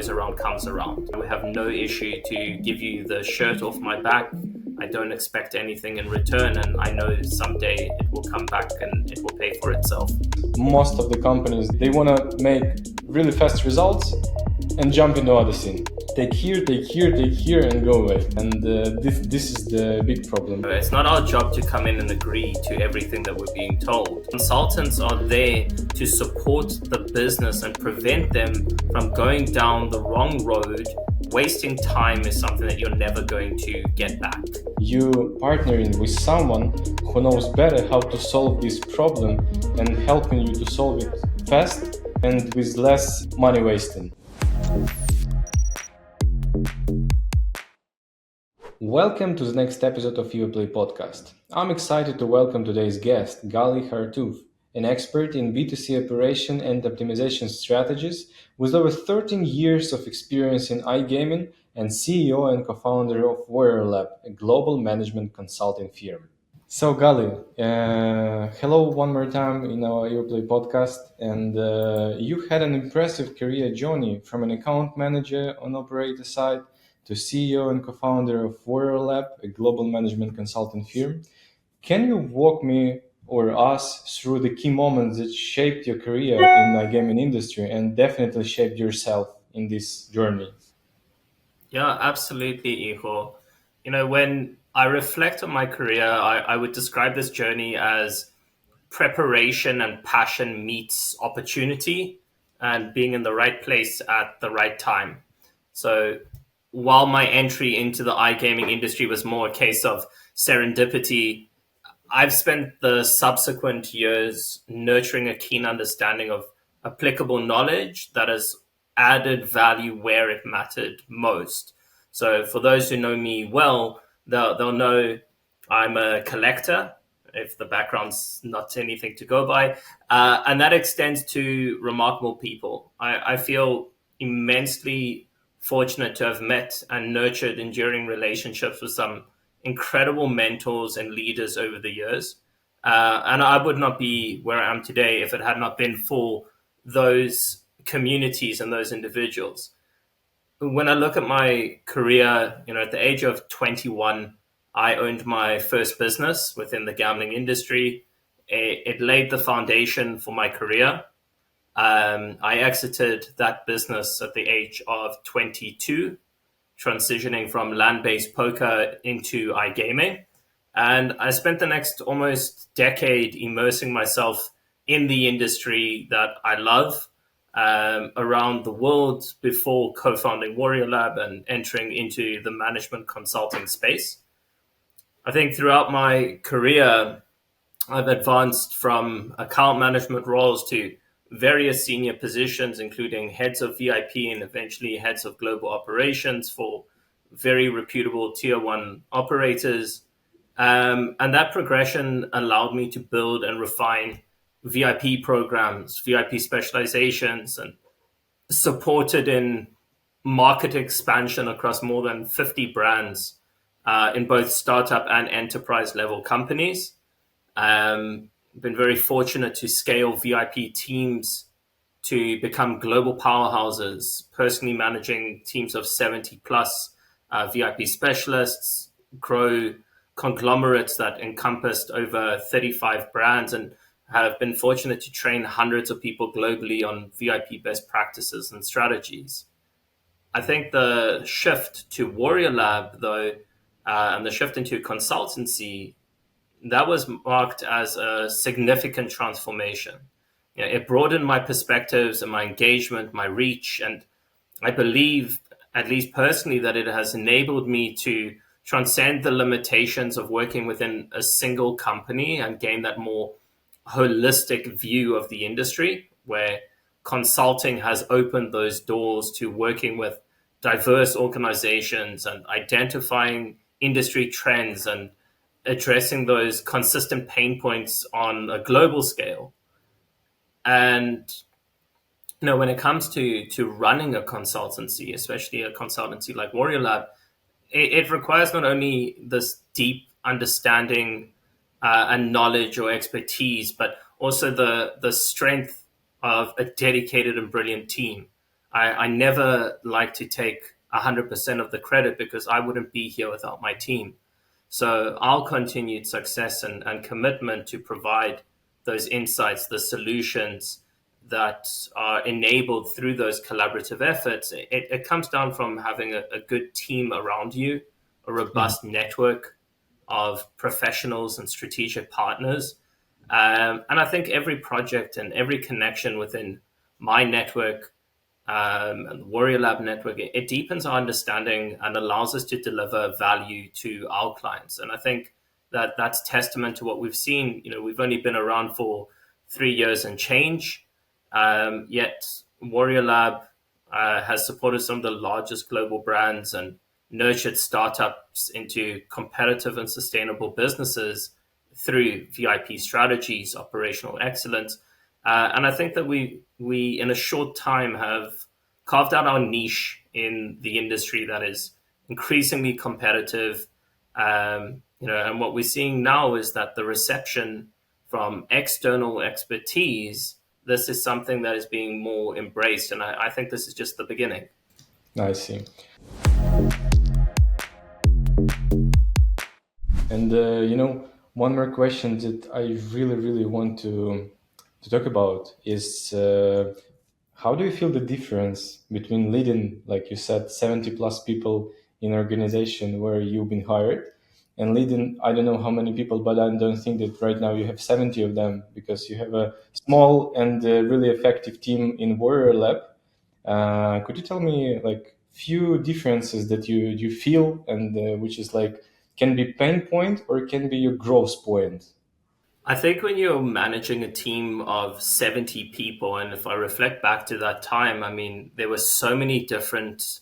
goes around comes around. We have no issue to give you the shirt off my back. I don't expect anything in return, and I know someday it will come back and it will pay for itself. Most of the companies, they want to make really fast results and jump into other scene. Take here, and go away. And this is the big problem. It's not our job to come in and agree to everything that we're being told. Consultants are there to support the business and prevent them from going down the wrong road. Wasting time is something that you're never going to get back. You partnering with someone who knows better how to solve this problem and helping you to solve it fast and with less money wasting. Welcome to the next episode of Evoplay Podcast. I'm excited to welcome today's guest, Gali Hartuv, an expert in B2C operation and optimization strategies with over 13 years of experience in iGaming and CEO and co-founder of WarriorLab, a global management consulting firm. So Gali, hello one more time in our Evoplay Podcast. And you had an impressive career journey from an account manager on operator side to CEO and co-founder of WarriorLab, a global management consulting firm. Can you walk me or us through the key moments that shaped your career in the gaming industry and definitely shaped yourself in this journey? Yeah, absolutely, Igor. When I reflect on my career, I would describe this journey as preparation and passion meets opportunity and being in the right place at the right time. So while my entry into the iGaming industry was more a case of serendipity, I've spent the subsequent years nurturing a keen understanding of applicable knowledge that has added value where it mattered most. So for those who know me well, they'll know I'm a collector, if the background's not anything to go by. And that extends to remarkable people. I feel immensely fortunate to have met and nurtured enduring relationships with some incredible mentors and leaders over the years. And I would not be where I am today if it had not been for those communities and those individuals. When I look at my career, at the age of 21, I owned my first business within the gambling industry. It laid the foundation for my career. I exited that business at the age of 22, transitioning from land-based poker into iGaming. And I spent the next almost decade immersing myself in the industry that I love around the world before co-founding WarriorLab and entering into the management consulting space. I think throughout my career, I've advanced from account management roles to various senior positions, including heads of VIP and eventually heads of global operations for very reputable tier one operators. And that progression allowed me to build and refine VIP programs, VIP specializations, and supported in market expansion across more than 50 brands in both startup and enterprise level companies. Been very fortunate to scale VIP teams to become global powerhouses, personally managing teams of 70 plus VIP specialists, grow conglomerates that encompassed over 35 brands, and have been fortunate to train hundreds of people globally on VIP best practices and strategies. I think the shift to WarriorLab, though, and the shift into consultancy, that was marked as a significant transformation. It broadened my perspectives and my engagement, my reach, and I believe, at least personally, that it has enabled me to transcend the limitations of working within a single company and gain that more holistic view of the industry, where consulting has opened those doors to working with diverse organizations and identifying industry trends and addressing those consistent pain points on a global scale. And when it comes to running a consultancy, especially a consultancy like WarriorLab, it requires not only this deep understanding and knowledge or expertise, but also the strength of a dedicated and brilliant team. I never like to take 100% of the credit because I wouldn't be here without my team. So our continued success and commitment to provide those insights, the solutions that are enabled through those collaborative efforts, it comes down from having a good team around you, a Mhm. robust network of professionals and strategic partners. And I think every project and every connection within my network and the WarriorLab network, it deepens our understanding and allows us to deliver value to our clients. And I think that that's testament to what we've seen. We've only been around for 3 years and change, yet WarriorLab has supported some of the largest global brands and nurtured startups into competitive and sustainable businesses through VIP strategies, operational excellence. And I think that we in a short time have carved out our niche in the industry that is increasingly competitive. And what we're seeing now is that the reception from external expertise, this is something that is being more embraced. And I think this is just the beginning. I see. And one more question that I really, really want to talk about is how do you feel the difference between leading, like you said, 70 plus people in an organization where you've been hired, and leading, I don't know how many people, but I don't think that right now you have 70 of them because you have a small and really effective team in Warrior Lab. Could you tell me like few differences that you feel and which is like can be pain point or can be your growth point? I think when you're managing a team of 70 people, and if I reflect back to that time, I mean, there were so many different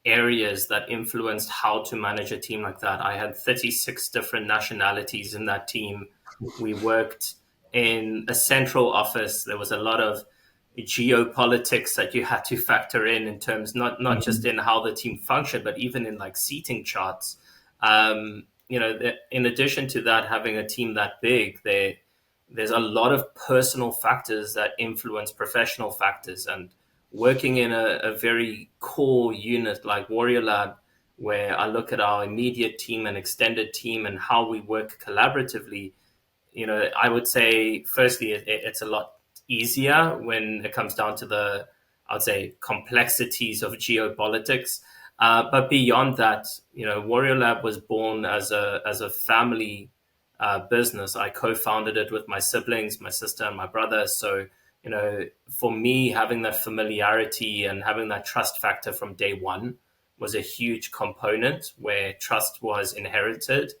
areas that influenced how to manage a team like that. I had 36 different nationalities in that team. We worked in a central office. There was a lot of geopolitics that you had to factor in terms not just Mhm. in how the team functioned, but even in like seating charts. In addition to that, having a team that big, there's a lot of personal factors that influence professional factors. And working in a very core unit like Warrior Lab, where I look at our immediate team and extended team and how we work collaboratively, I would say, firstly, it's a lot easier when it comes down to I would say, complexities of geopolitics. But beyond that, Warrior Lab was born as a family business. I co-founded it with my siblings, my sister and my brother. So, for me, having that familiarity and having that trust factor from day one was a huge component where trust was inherited.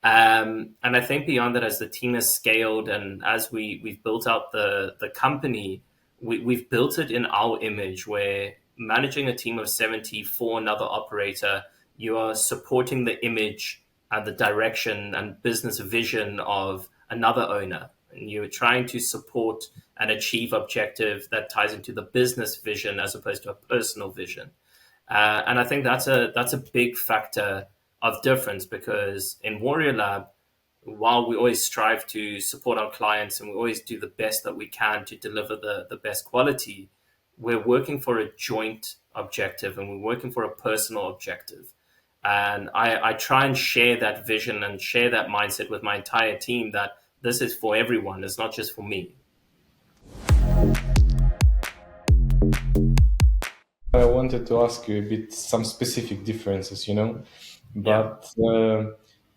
And I think beyond that, as the team has scaled and as we've built out the company, we've built it in our image where managing a team of 70 for another operator, you are supporting the image and the direction and business vision of another owner. And you're trying to support and achieve objective that ties into the business vision as opposed to a personal vision. And I think that's a big factor of difference because in Warrior Lab, while we always strive to support our clients and we always do the best that we can to deliver the best quality, we're working for a joint objective and we're working for a personal objective. And I try and share that vision and share that mindset with my entire team that this is for everyone. It's not just for me. I wanted to ask you a bit some specific differences, Yeah. but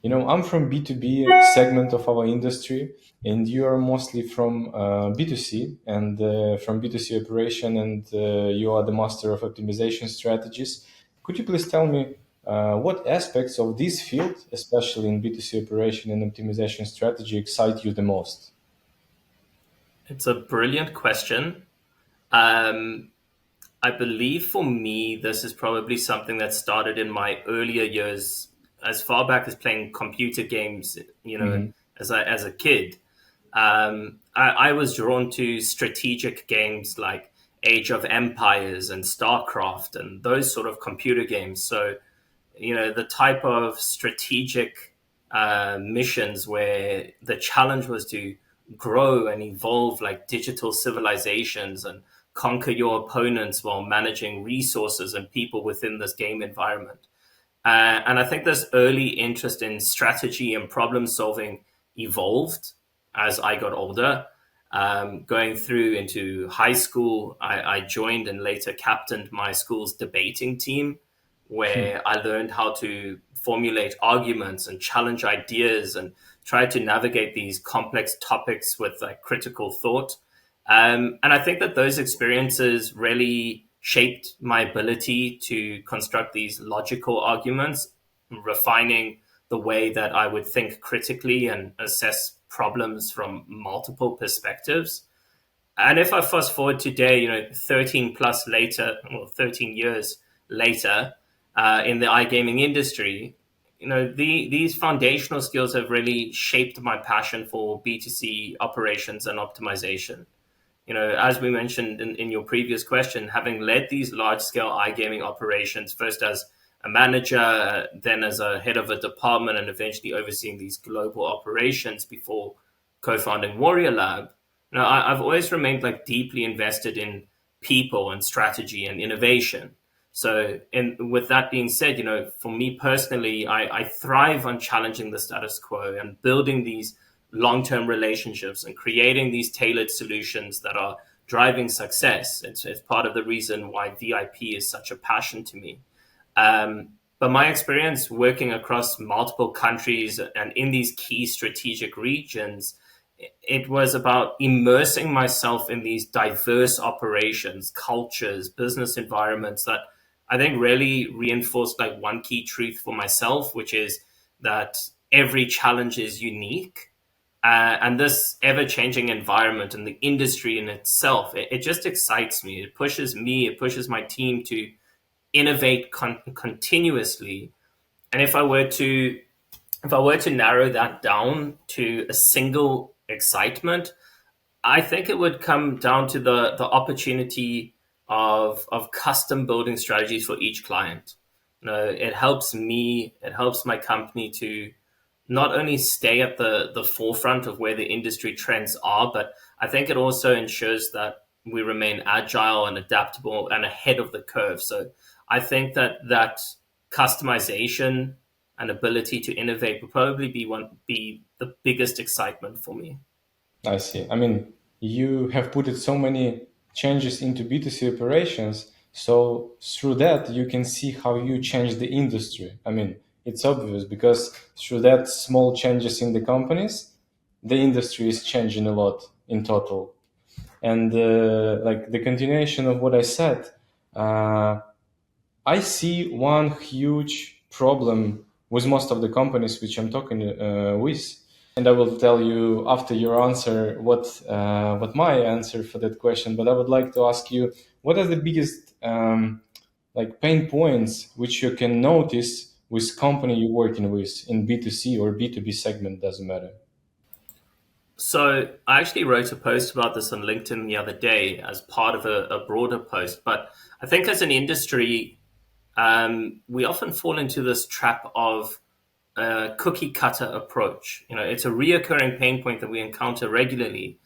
I'm from B2B segment of our industry, and you are mostly from B2C and from B2C operation, and you are the master of optimization strategies. Could you please tell me what aspects of this field, especially in B2C operation and optimization strategy, excite you the most? It's a brilliant question. Um, I believe for me, this is probably something that started in my earlier years, as far back as playing computer games, Hmm. as a kid. I was drawn to strategic games like Age of Empires and StarCraft and those sort of computer games. So, the type of strategic missions where the challenge was to grow and evolve like digital civilizations and conquer your opponents while managing resources and people within this game environment. And I think this early interest in strategy and problem solving evolved as I got older. Going through into high school, I joined and later captained my school's debating team, where I learned how to formulate arguments and challenge ideas and try to navigate these complex topics with like critical thought. And I think that those experiences really shaped my ability to construct these logical arguments, refining the way that I would think critically and assess problems from multiple perspectives. And if I fast forward today, 13 plus later, well, 13 years later, in the iGaming industry, these foundational skills have really shaped my passion for B2C operations and optimization. As we mentioned in your previous question, having led these large scale iGaming operations, first as a manager, then as a head of a department, and eventually overseeing these global operations before co-founding WarriorLab, I've always remained like deeply invested in people and strategy and innovation. So, with that being said, for me personally, I thrive on challenging the status quo and building these long-term relationships and creating these tailored solutions that are driving success. It's part of the reason why VIP is such a passion to me. But my experience working across multiple countries and in these key strategic regions, it was about immersing myself in these diverse operations, cultures, business environments that I think really reinforced like one key truth for myself, which is that every challenge is unique. And this ever-changing environment and the industry in itself, it just excites me. It pushes my team to innovate continuously. And if I were to narrow that down to a single excitement, I think it would come down to the opportunity of custom building strategies for each client. It helps me, it helps my company to not only stay at the forefront of where the industry trends are, but I think it also ensures that we remain agile and adaptable and ahead of the curve. So I think that customization and ability to innovate will probably be the biggest excitement for me. I see. I mean, you have put it so many changes into B2C operations. So through that, you can see how you change the industry. I mean, it's obvious because through that small changes in the companies, the industry is changing a lot in total. And like the continuation of what I said, uh, I see one huge problem with most of the companies which I'm talking with, and I will tell you after your answer what my answer for that question. But I would like to ask you, what are the biggest like pain points which you can notice with company you're working with in B2C or B2B segment, doesn't matter. So I actually wrote a post about this on LinkedIn the other day as part of a broader post. But I think as an industry, we often fall into this trap of a cookie cutter approach. It's a reoccurring pain point that we encounter regularly.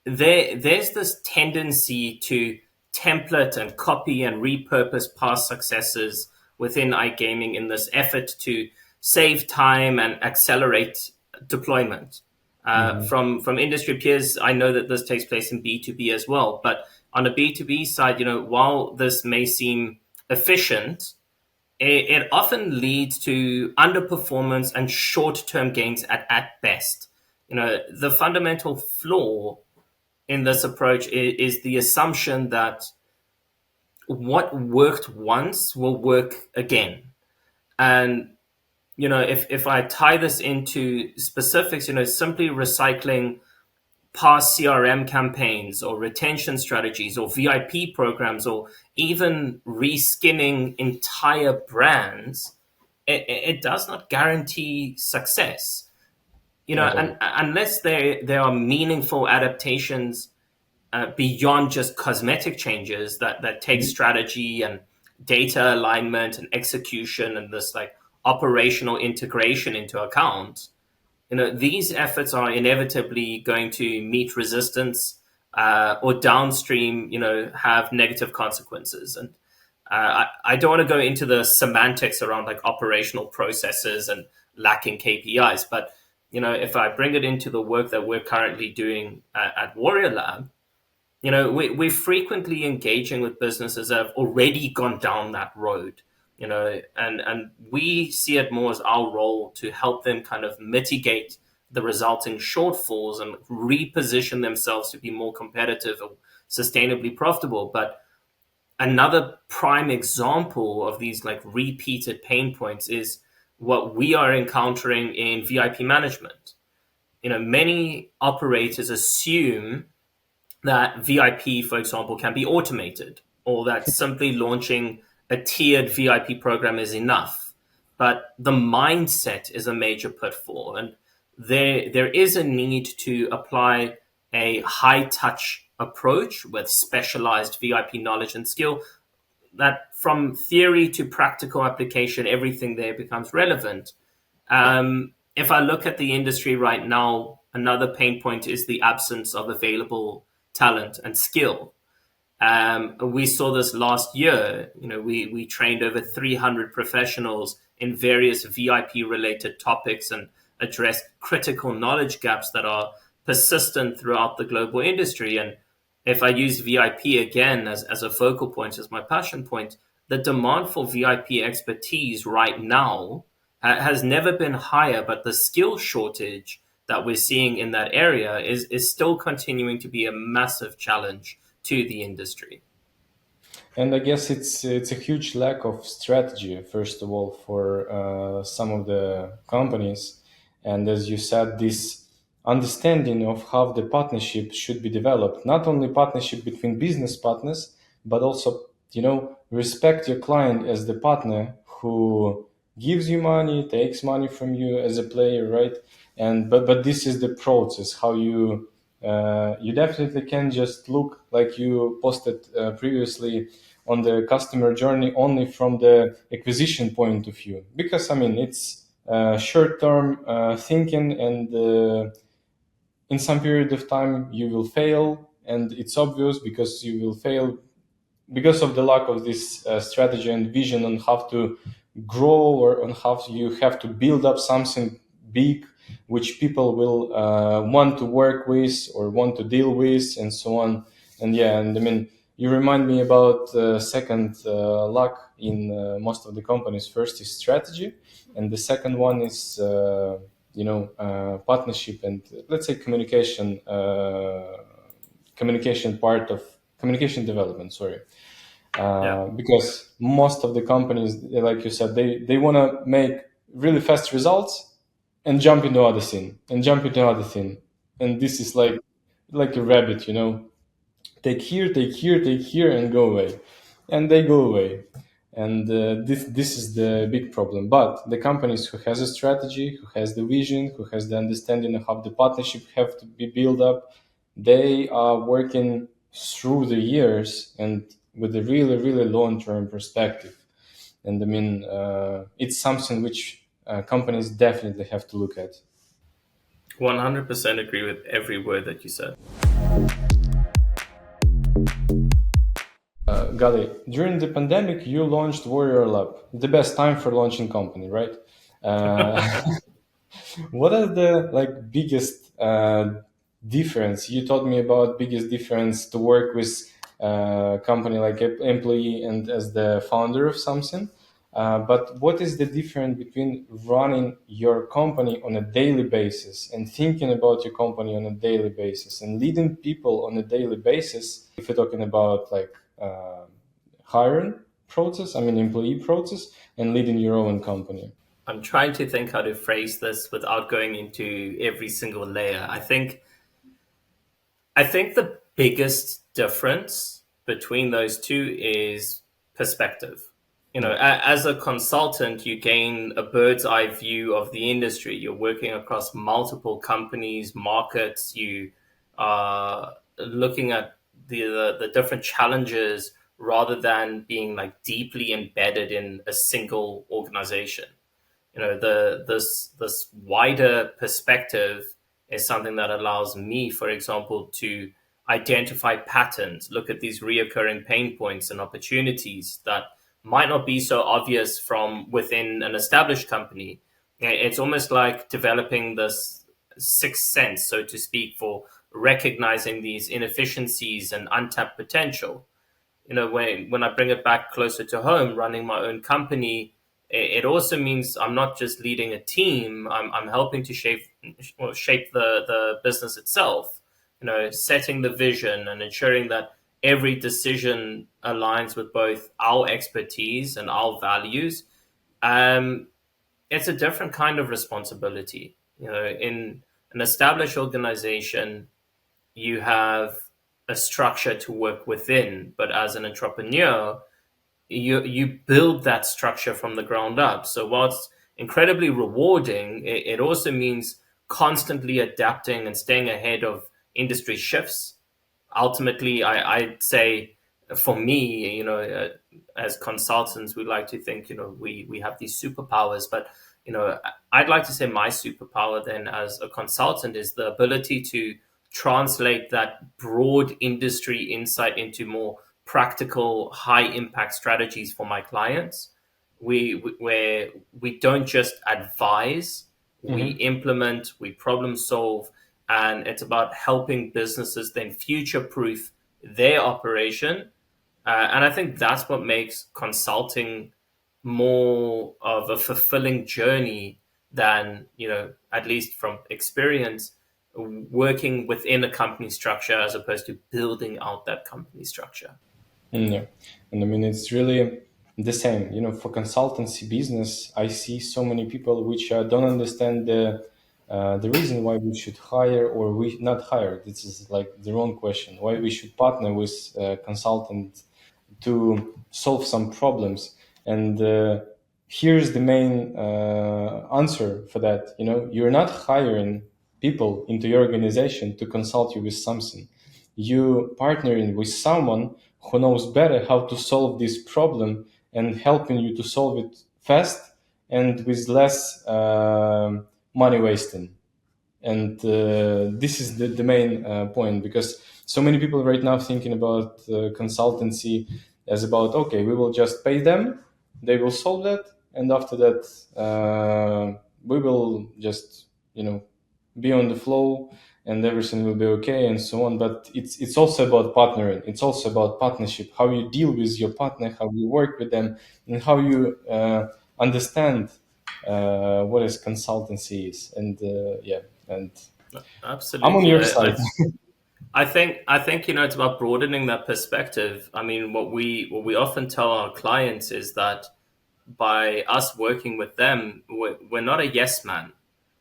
There's this tendency to template and copy and repurpose past successes within iGaming in this effort to save time and accelerate deployment. Mm-hmm. From industry peers, I know that this takes place in B2B as well. But on a B2B side, while this may seem efficient, it often leads to underperformance and short-term gains at best. The fundamental flaw in this approach is the assumption that what worked once will work again. And, if I tie this into specifics, simply recycling past CRM campaigns or retention strategies or VIP programs or even reskinning entire brands, it does not guarantee success. At And all. unless there are meaningful adaptations beyond just cosmetic changes that take strategy and data alignment and execution and this like operational integration into account, these efforts are inevitably going to meet resistance or downstream, have negative consequences. And I don't want to go into the semantics around like operational processes and lacking KPIs, but if I bring it into the work that we're currently doing at WarriorLab, we're frequently engaging with businesses that have already gone down that road, and we see it more as our role to help them kind of mitigate the resulting shortfalls and reposition themselves to be more competitive or sustainably profitable. But another prime example of these like repeated pain points is what we are encountering in VIP management. Many operators assume that VIP, for example, can be automated, or that simply launching a tiered VIP program is enough. But the mindset is a major pitfall, and there is a need to apply a high touch approach with specialized VIP knowledge and skill, that from theory to practical application, everything there becomes relevant. If I look at the industry right now, another pain point is the absence of available talent and skill. We saw this last year. We trained over 300 professionals in various VIP related topics and addressed critical knowledge gaps that are persistent throughout the global industry. And if I use VIP again as a focal point, as my passion point, the demand for VIP expertise right now has never been higher, but the skill shortage that we're seeing in that area is still continuing to be a massive challenge to the industry. And I guess it's a huge lack of strategy, first of all, for some of the companies. And as you said, this understanding of how the partnership should be developed, not only partnership between business partners, but also, respect your client as the partner who gives you money, takes money from you as a player, right? And but this is the process, how you definitely can just look like you posted previously on the customer journey only from the acquisition point of view, because I mean it's short-term thinking, and in some period of time you will fail, and it's obvious because you will fail because of the lack of this strategy and vision on how to grow, or on how you have to build up something big which people will want to work with or want to deal with, and so on. And yeah, and I mean, you remind me about second luck in most of the companies. First is strategy, and the second one is partnership and, let's say, communication part of communication development. Sorry. Yeah. Because most of the companies, like you said, they want to make really fast results and jump into other thing and jump into other thing, and this is like a rabbit, take here, take here, take here, and go away, and they go away. And this is the big problem. But the companies who has a strategy, who has the vision, who has the understanding of how the partnership have to be built up, they are working through the years and with a really, really long-term perspective. And I mean, it's something which companies definitely have to look at. 100% agree with every word that you said. Gali, during the pandemic, you launched WarriorLab. The best time for launching company, right? Uh, what are the biggest difference? You told me about biggest difference to work with company like employee and as the founder of something. But what is the difference between running your company on a daily basis and thinking about your company on a daily basis and leading people on a daily basis? If you're talking about hiring process, I mean employee process, and leading your own company. I'm trying to think how to phrase this without going into every single layer. I think the biggest difference between those two is perspective. As a consultant, you gain a bird's eye view of the industry. You're working across multiple companies, markets. You are looking at the different challenges rather than being like deeply embedded in a single organization. This wider perspective is something that allows me, for example, to identify patterns, look at these reoccurring pain points and opportunities that might not be so obvious from within an established company. It's almost like developing this sixth sense, so to speak, for recognizing these inefficiencies and untapped potential. When I bring it back closer to home, running my own company, it also means I'm not just leading a team. I'm helping to shape the business itself. Setting the vision and ensuring that every decision aligns with both our expertise and our values. Um, it's a different kind of responsibility. In an established organization, you have a structure to work within, but as an entrepreneur, you build that structure from the ground up. So whilst incredibly rewarding, it also means constantly adapting and staying ahead of industry shifts. Ultimately, I'd say for me, as consultants, we like to think, we have these superpowers, but, I'd like to say my superpower then as a consultant is the ability to translate that broad industry insight into more practical, high impact strategies for my clients. Where we don't just advise, we Mm-hmm. implement, we problem solve, and it's about helping businesses then future proof their operation. And I think that's what makes consulting more of a fulfilling journey than, at least from experience, working within a company structure as opposed to building out that company structure. Yeah, and I mean it's really the same. For consultancy business, I see so many people which don't understand the reason why we should hire or we not hire. This is like the wrong question. Why we should partner with a consultant to solve some problems. And here's the main answer for that. You're not hiring people into your organization to consult you with something. You partnering with someone who knows better how to solve this problem and helping you to solve it fast and with less money wasting. And this is the main point, because so many people right now thinking about consultancy as about, okay, we will just pay them, they will solve that, and after that we will just be on the flow and everything will be okay and so on. But it's also about partnering, it's also about partnership, how you deal with your partner, how you work with them, and how you understand what is consultancy is. And yeah, and I'm on Absolutely. your side. I think it's about broadening that perspective. I mean, what we often tell our clients is that by us working with them, we're not a yes man.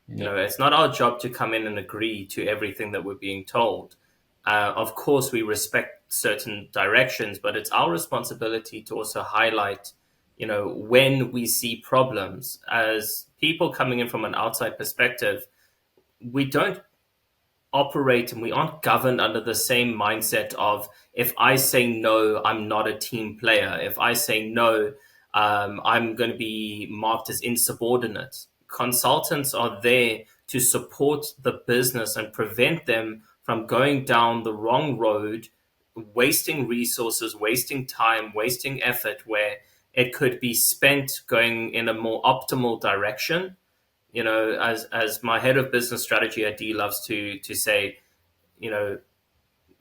Yeah. It's not our job to come in and agree to everything that we're being told. Of course, we respect certain directions, but it's our responsibility to also highlight, when we see problems. As people coming in from an outside perspective, we don't operate and we aren't governed under the same mindset of, if I say no, I'm not a team player. If I say no, I'm going to be marked as insubordinate. Consultants are there to support the business and prevent them from going down the wrong road, wasting resources, wasting time, wasting effort where it could be spent going in a more optimal direction. As my head of business strategy at D loves to say, you know,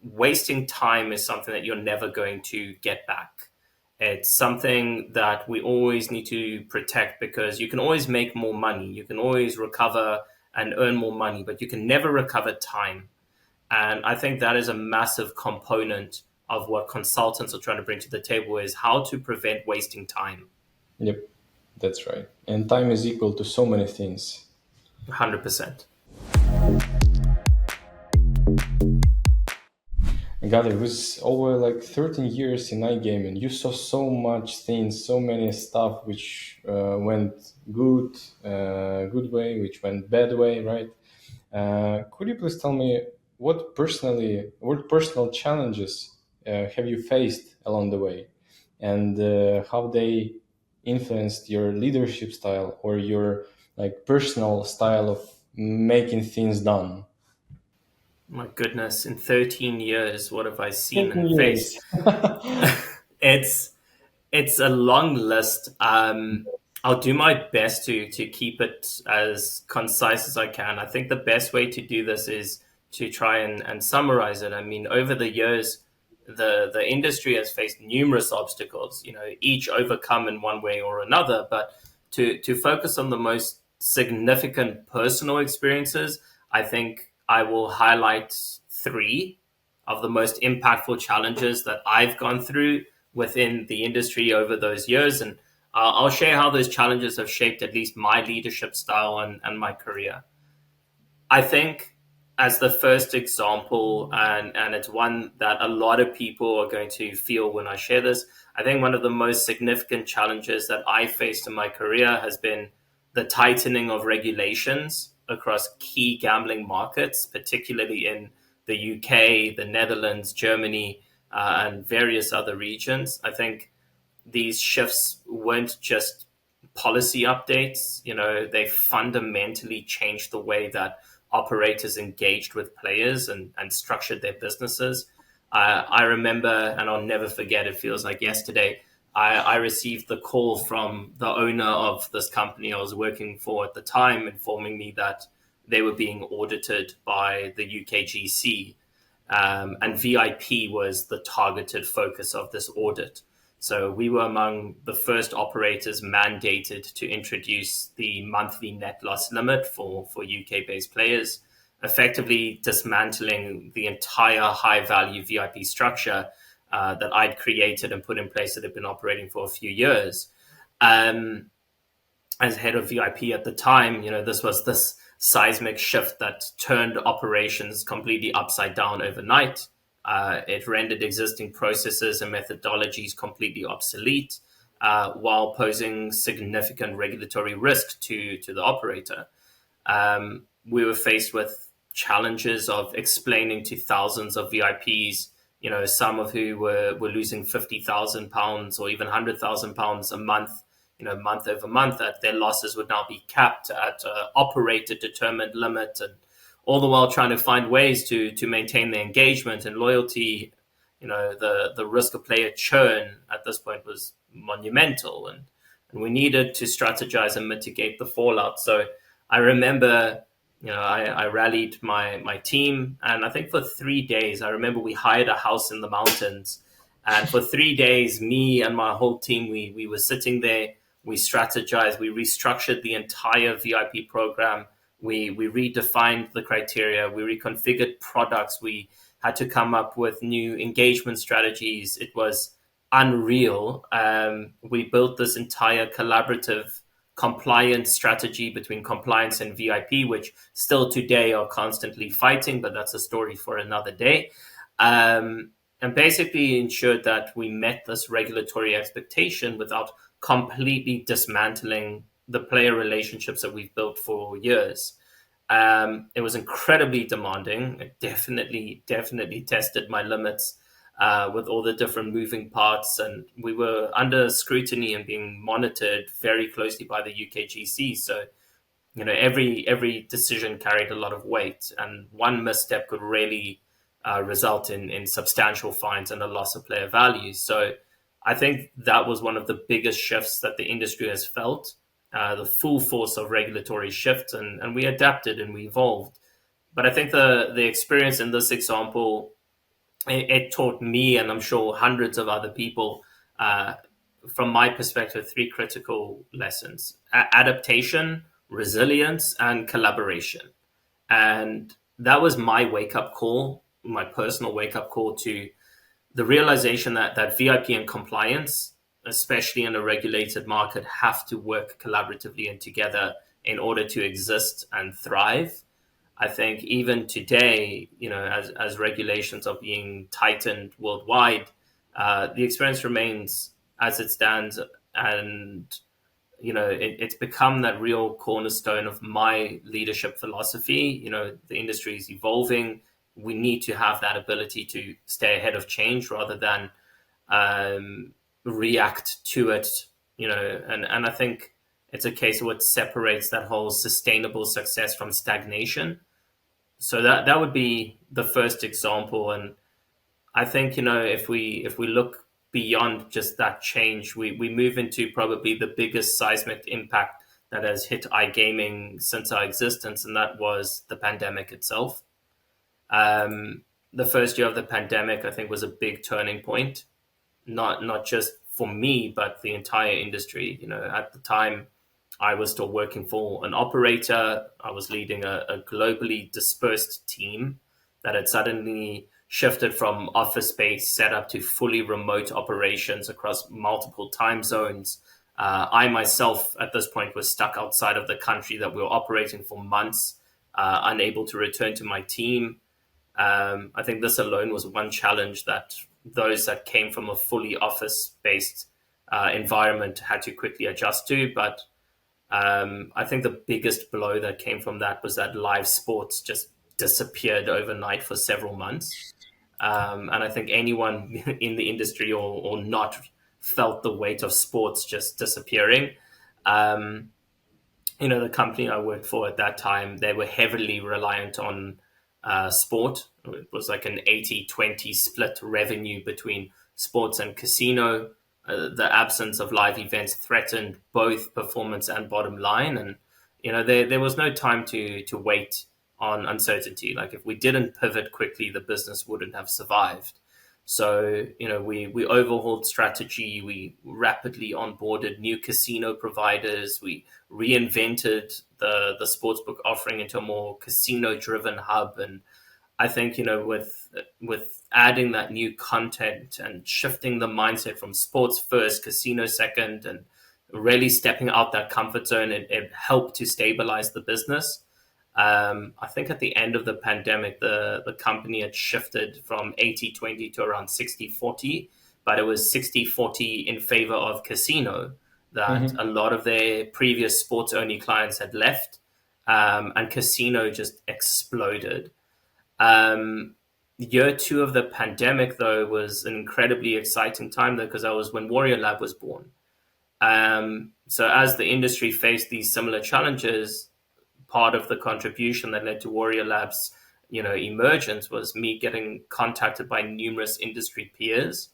wasting time is something that you're never going to get back. It's something that we always need to protect, because you can always make more money, you can always recover and earn more money, but you can never recover time. And I think that is a massive component of what consultants are trying to bring to the table, is how to prevent wasting time. Yep, that's right. And time is equal to so many things. 100%. Gali, with over like 13 years in iGaming, you saw so much things, so many stuff which went good way, which went bad way, right? Could you please tell me what personal challenges have you faced along the way, and how they influenced your leadership style or your like personal style of making things done? My goodness, in 13 years, what have I seen 13 and years. faced? it's it's a long list. I'll do my best to keep it as concise as I can. I think the best way to do this is to try and summarize it. I mean, over the years, the industry has faced numerous obstacles, each overcome in one way or another. But to focus on the most significant personal experiences, I think I will highlight three of the most impactful challenges that I've gone through within the industry over those years. And I'll share how those challenges have shaped at least my leadership style and my career. I think, as the first example, and it's one that a lot of people are going to feel when I share this, I think one of the most significant challenges that I faced in my career has been the tightening of regulations across key gambling markets, particularly in the UK, the Netherlands, Germany, and various other regions. I think these shifts weren't just policy updates. They fundamentally changed the way that operators engaged with players and structured their businesses. I remember, and I'll never forget, it feels like yesterday, I received the call from the owner of this company I was working for at the time, informing me that they were being audited by the UKGC, and VIP was the targeted focus of this audit. So we were among the first operators mandated to introduce the monthly net loss limit for UK-based players, effectively dismantling the entire high-value VIP structure that I'd created and put in place that had been operating for a few years. Um, as head of VIP at the time, this was this seismic shift that turned operations completely upside down overnight. It rendered existing processes and methodologies completely obsolete, while posing significant regulatory risk to the operator. We were faced with challenges of explaining to thousands of VIPs, some of who were losing £50,000 or even £100,000 a month, month over month, that their losses would now be capped at operator determined limit, and all the while trying to find ways to maintain their engagement and loyalty. The risk of player churn at this point was monumental, and we needed to strategize and mitigate the fallout. So I remember, I rallied my team, and I think for 3 days, I remember we hired a house in the mountains, and for 3 days, me and my whole team, we were sitting there. We strategized, we restructured the entire VIP program. We redefined the criteria, we reconfigured products, we had to come up with new engagement strategies. It was unreal. We built this entire collaborative compliance strategy between compliance and VIP, which still today are constantly fighting, but that's a story for another day. And basically ensured that we met this regulatory expectation without completely dismantling the player relationships that we've built for years. It was incredibly demanding. It definitely tested my limits with all the different moving parts, and we were under scrutiny and being monitored very closely by the UKGC. So every decision carried a lot of weight, and one misstep could really result in substantial fines and a loss of player value. So I think that was one of the biggest shifts that the industry has felt, the full force of regulatory shift, and we adapted and we evolved. But I think the experience in this example, it taught me, and I'm sure hundreds of other people, uh, from my perspective, three critical lessons: adaptation, resilience, and collaboration. And that was my wake up call, my personal wake up call to the realization that VIP and compliance, especially in a regulated market, have to work collaboratively and together in order to exist and thrive. I think even today, as regulations are being tightened worldwide, the experience remains as it stands, and it's become that real cornerstone of my leadership philosophy. The industry is evolving. We need to have that ability to stay ahead of change rather than react to it. And I think it's a case of what separates that whole sustainable success from stagnation. So that would be the first example. And I think, if we look beyond just that change, we move into probably the biggest seismic impact that has hit iGaming since our existence, and that was the pandemic itself. Um, the first year of the pandemic, I think, was a big turning point, not just for me, but the entire industry. At the time, I was still working for an operator. I was leading a globally dispersed team that had suddenly shifted from office space setup to fully remote operations across multiple time zones. I myself, at this point, was stuck outside of the country that we were operating for months, unable to return to my team. I think this alone was one challenge that those that came from a fully office-based environment had to quickly adjust to. But I think the biggest blow that came from that was that live sports just disappeared overnight for several months. And I think anyone in the industry or not felt the weight of sports just disappearing. Um, the company I worked for at that time, they were heavily reliant on sport. It was like an 80-20 split revenue between sports and casino. The absence of live events threatened both performance and bottom line. And, there was no time to wait on uncertainty. Like, if we didn't pivot quickly, the business wouldn't have survived. So, we overhauled strategy. We rapidly onboarded new casino providers. We reinvented the sportsbook offering into a more casino driven hub. And I think, with adding that new content and shifting the mindset from sports first, casino second, and really stepping out that comfort zone, it helped to stabilize the business. I think at the end of the pandemic, the company had shifted from 80-20 to around 60-40, but it was 60-40 in favor of casino, that Mm-hmm. a lot of their previous sports only clients had left, and casino just exploded. Um, Year two of the pandemic, though, was an incredibly exciting time, though, because that was when WarriorLab was born. So as the industry faced these similar challenges, part of the contribution that led to WarriorLab's emergence was me getting contacted by numerous industry peers,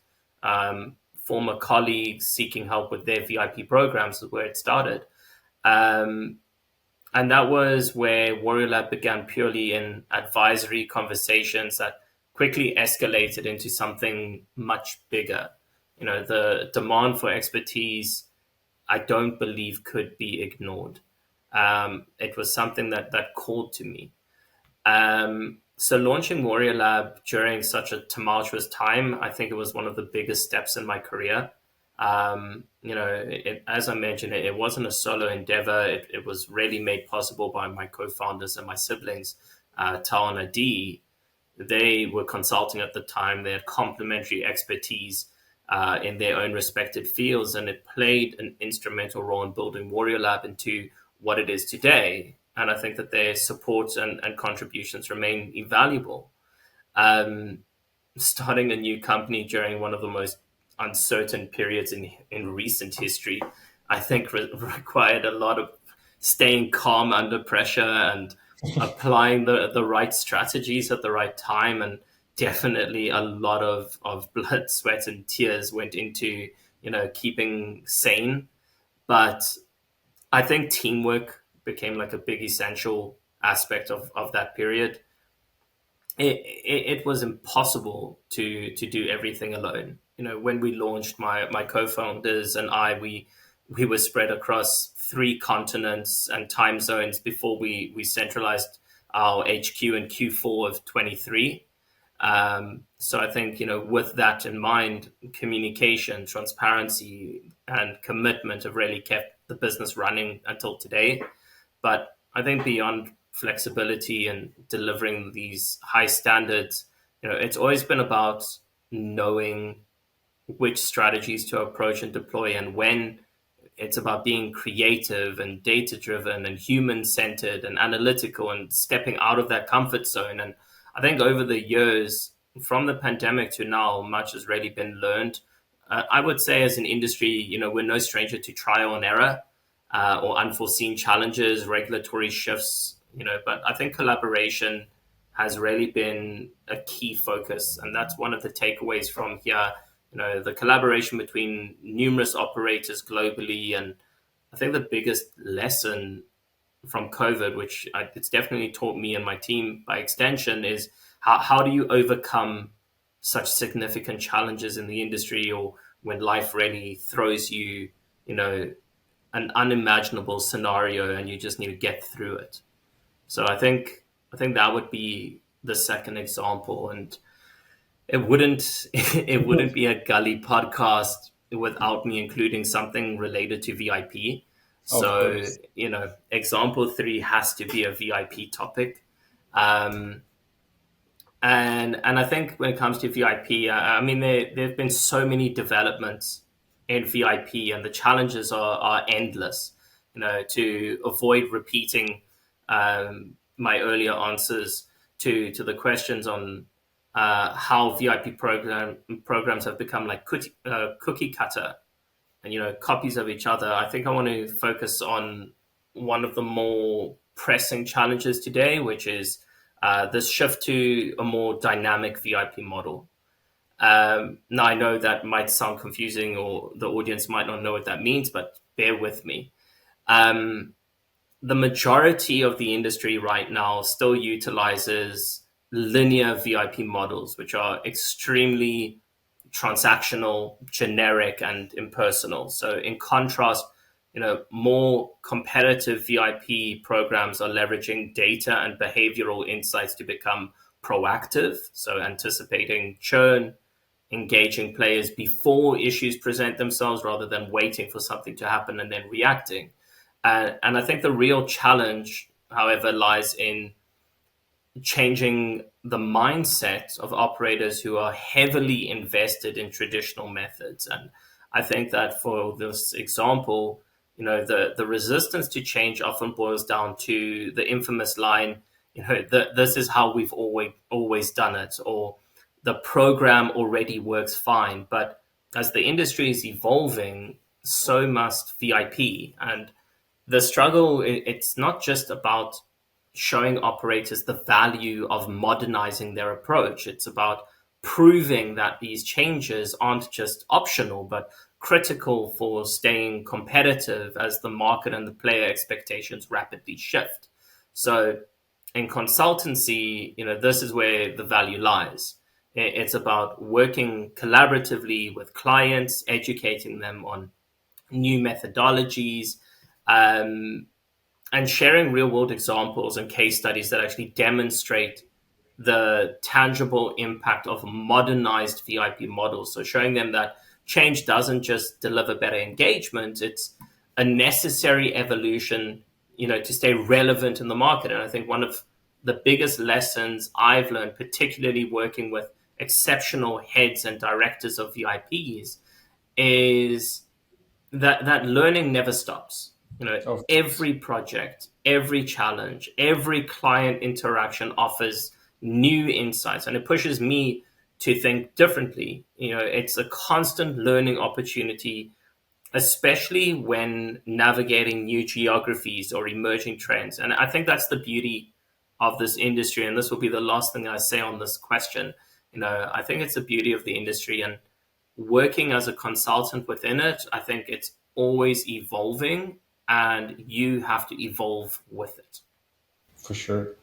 former colleagues seeking help with their VIP programs is where it started. Um, and that was where WarriorLab began purely in advisory conversations that quickly escalated into something much bigger. The demand for expertise, I don't believe, could be ignored. It was something that called to me. So launching Warrior Lab during such a tumultuous time, I think it was one of the biggest steps in my career. As I mentioned, it wasn't a solo endeavor. It was really made possible by my co-founders and my siblings, Tal and Adi. They were consulting at the time. They had complementary expertise in their own respected fields, and it played an instrumental role in building Warrior Lab into what it is today. And I think that their support and contributions remain invaluable. Um, Starting a new company during one of the most uncertain periods in recent history, I think required a lot of staying calm under pressure and applying the right strategies at the right time. And definitely a lot of blood, sweat, and tears went into, keeping sane. But I think teamwork became like a big essential aspect of that period. It was impossible to do everything alone. When we launched, my co-founders and we were spread across 3 continents and time zones before we centralized our HQ in Q4 of 23. So I think, with that in mind, communication, transparency, and commitment have really kept the business running until today. But I think beyond flexibility and delivering these high standards, it's always been about knowing which strategies to approach and deploy and when. It's about being creative and data driven and human centered and analytical and stepping out of that comfort zone. And I think over the years, from the pandemic to now, much has really been learned. I would say, as an industry, we're no stranger to trial and error, or unforeseen challenges, regulatory shifts, but I think collaboration has really been a key focus. And that's one of the takeaways from here, the collaboration between numerous operators globally. And I think the biggest lesson from COVID, which it's definitely taught me and my team by extension, is how do you overcome such significant challenges in the industry, or when life really throws you, an unimaginable scenario and you just need to get through it. So I think that would be the second example, and it wouldn't be a Gully podcast without me including something related to VIP. Of So, course. example three has to be a VIP topic. Um, and I think when it comes to VIP, I mean, there have been so many developments in VIP, and the challenges are endless. To avoid repeating my earlier answers to the questions on how VIP programs have become like cookie cutter and copies of each other. I think I want to focus on one of the more pressing challenges today, which is this shift to a more dynamic VIP model. Now, I know that might sound confusing, or the audience might not know what that means, but bear with me. Um, the majority of the industry right now still utilizes linear VIP models, which are extremely transactional, generic, and impersonal. So, in contrast, more competitive VIP programs are leveraging data and behavioral insights to become proactive. So, anticipating churn, engaging players before issues present themselves rather than waiting for something to happen and then reacting. And I think the real challenge, however, lies in changing the mindset of operators who are heavily invested in traditional methods. And I think that for this example, the resistance to change often boils down to the infamous line, this is how we've always done it, or the program already works fine. But as the industry is evolving, so must VIP. And the struggle, it's not just about showing operators the value of modernizing their approach. It's about proving that these changes aren't just optional, but critical for staying competitive as the market and the player expectations rapidly shift. So in consultancy, this is where the value lies. It's about working collaboratively with clients, educating them on new methodologies, um, and sharing real world examples and case studies that actually demonstrate the tangible impact of modernized VIP models. So showing them that change doesn't just deliver better engagement, it's a necessary evolution, to stay relevant in the market. And I think one of the biggest lessons I've learned, particularly working with exceptional heads and directors of VIPs, is that learning never stops. Of course. Every project, every challenge, every client interaction offers new insights, and it pushes me to think differently. It's a constant learning opportunity, especially when navigating new geographies or emerging trends. And I think that's the beauty of this industry. And this will be the last thing I say on this question. I think it's the beauty of the industry, and working as a consultant within it, I think it's always evolving, and you have to evolve with it. For sure.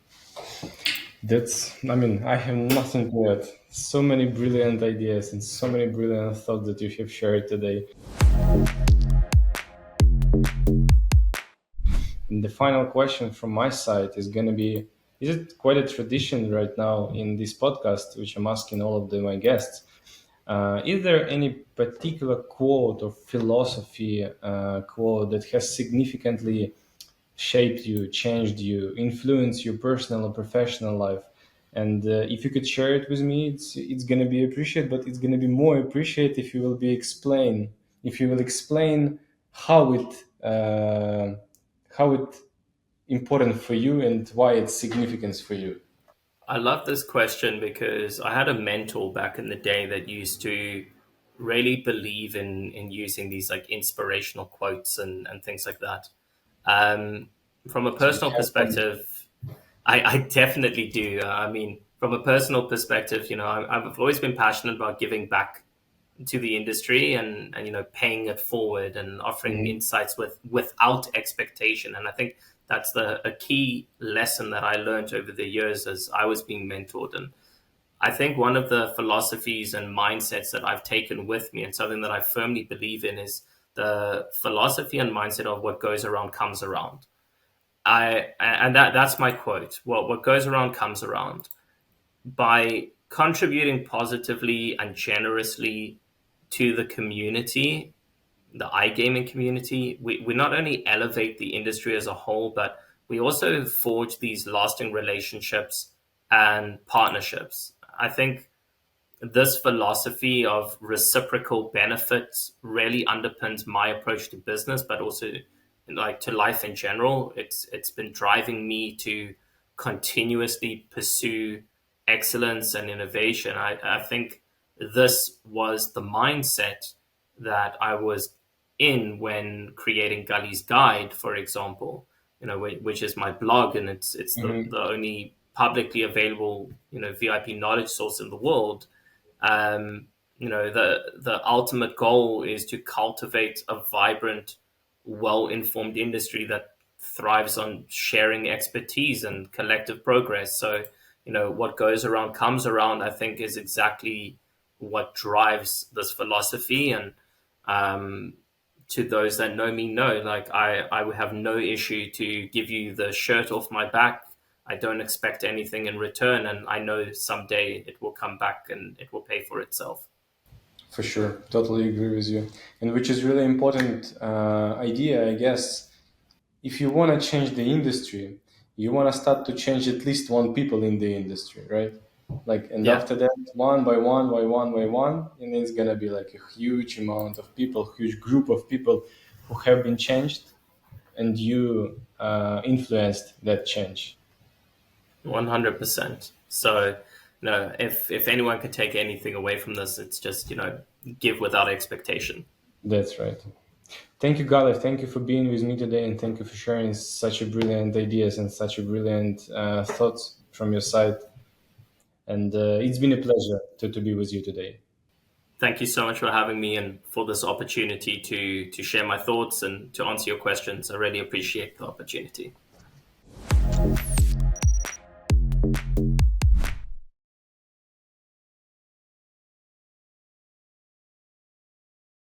I mean, I have nothing to add. So many brilliant ideas and so many brilliant thoughts that you have shared today. And the final question from my side is going to be, is it quite a tradition right now in this podcast, which I'm asking all of my guests? Is there any particular quote or philosophy quote that has significantly shaped you, changed you, influenced your personal or professional life? And if you could share it with me, it's gonna be appreciated. But it's gonna be more appreciated if you will explain how it important for you and why it's significance for you. I love this question because I had a mentor back in the day that used to really believe in using these like inspirational quotes and things like that. Um, from a So it personal happened. perspective, I definitely do. I mean, from a personal perspective, I've always been passionate about giving back to the industry and paying it forward and offering Hmm. insights without expectation. And I think that's a key lesson that I learned over the years as I was being mentored. And I think one of the philosophies and mindsets that I've taken with me and something that I firmly believe in is the philosophy and mindset of what goes around comes around. That's my quote. What goes around comes around. By contributing positively and generously to the community, the iGaming community, we not only elevate the industry as a whole, but we also forge these lasting relationships and partnerships. I think this philosophy of reciprocal benefits really underpins my approach to business, but also like to life in general. It's been driving me to continuously pursue excellence and innovation. I think this was the mindset that I was in when creating Gali's Guide, for example, which is my blog, and it's the only publicly available VIP knowledge source in the world. um, the ultimate goal is to cultivate a vibrant, well-informed industry that thrives on sharing expertise and collective progress. So, what goes around comes around, I think, is exactly what drives this philosophy. And um, to those that know me know, like I would have no issue to give you the shirt off my back. I don't expect anything in return, and I know someday it will come back and it will pay for itself. For sure, totally agree with you. And which is really important idea, I guess. If you want to change the industry, you want to start to change at least one people in the industry, right? Like, and Yeah, after that, one by one, by one by one, and it's gonna be like a huge amount of people, huge group of people who have been changed, and you influenced that change. 100%. So, if anyone could take anything away from this, it's just give without expectation. That's right. Thank you, Gali. Thank you for being with me today, and thank you for sharing such a brilliant ideas and such a brilliant thoughts from your side. And it's been a pleasure to be with you today. Thank you so much for having me and for this opportunity to share my thoughts and to answer your questions. I really appreciate the opportunity.